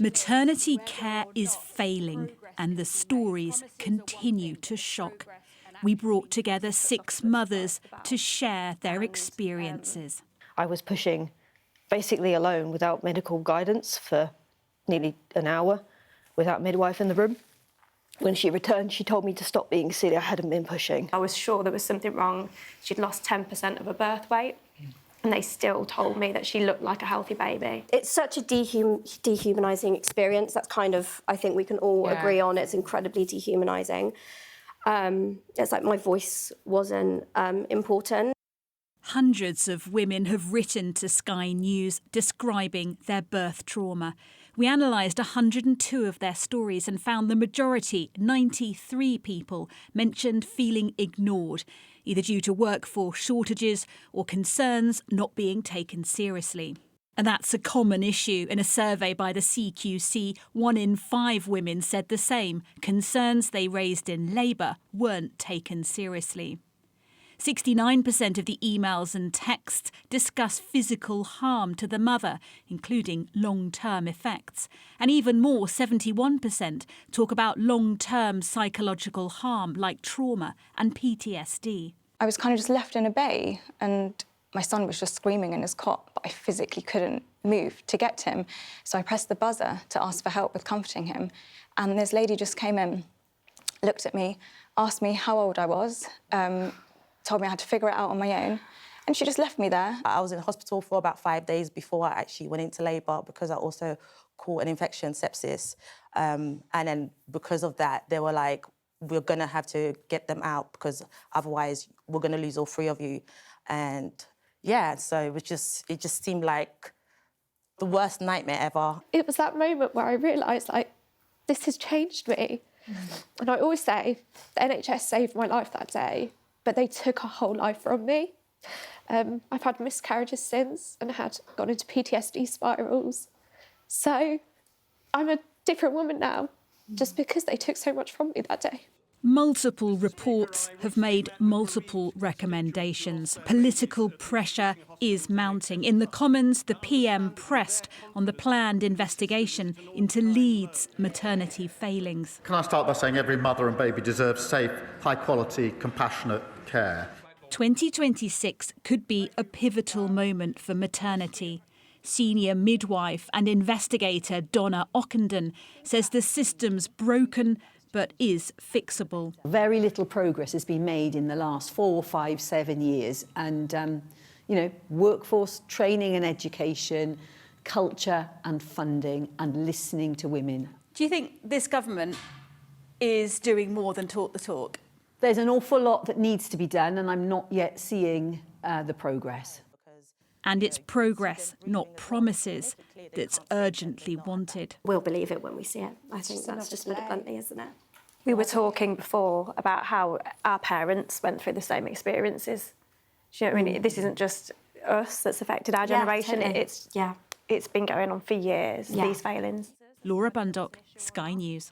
Maternity care is failing, and the stories continue to shock. We brought together 6 mothers to share their experiences. I was pushing basically alone without medical guidance for nearly an hour, without a midwife in the room. When she returned, she told me to stop being silly. I hadn't been pushing. I was sure there was something wrong. She'd lost 10% of her birth weight, and they still told me that she looked like a healthy baby. It's such a dehumanising experience. That's kind of, I think we can all agree on. It's incredibly dehumanising. It's like my voice wasn't important. Hundreds of women have written to Sky News describing their birth trauma. We analysed 102 of their stories and found the majority, 93 people, mentioned feeling ignored, either due to workforce shortages or concerns not being taken seriously. And that's a common issue. In a survey by the CQC, 1 in 5 women said the same. Concerns they raised in labour weren't taken seriously. 69% of the emails and texts discuss physical harm to the mother, including long-term effects. And even more, 71% talk about long-term psychological harm like trauma and PTSD. I was kind of just left in a bay, and my son was just screaming in his cot, but I physically couldn't move to get to him. So I pressed the buzzer to ask for help with comforting him. And this lady just came in, looked at me, asked me how old I was, told me I had to figure it out on my own, and she just left me there. I was in hospital for about 5 days before I actually went into labour because I also caught an infection, sepsis. And then because of that, they were like, we're going to have to get them out because otherwise we're going to lose all 3 of you. And yeah, so it just seemed like the worst nightmare ever. It was that moment where I realised, like, this has changed me. And I always say, the NHS saved my life that day, but they took a whole life from me. I've had miscarriages since and had gone into PTSD spirals. So I'm a different woman now, just because they took so much from me that day. Multiple reports have made multiple recommendations. Political pressure is mounting. In the Commons, the PM pressed on the planned investigation into Leeds maternity failings. Can I start by saying every mother and baby deserves safe, high-quality, compassionate care? 2026 could be a pivotal moment for maternity. Senior midwife and investigator Donna Ockenden says the system's broken but is fixable. Very little progress has been made in the last 4, 5, 7 years. And, workforce training and education, culture and funding and listening to women. Do you think this government is doing more than talk the talk? There's an awful lot that needs to be done, and I'm not yet seeing the progress. And it's progress, not promises, that's urgently wanted. We'll believe it when we see it. I think that's just put it bluntly, isn't it? We were talking before about how our parents went through the same experiences. Do you know what I mean? This isn't just us that's affected our generation. Totally. It's been going on for years, these failings. Laura Bundock, Sky News.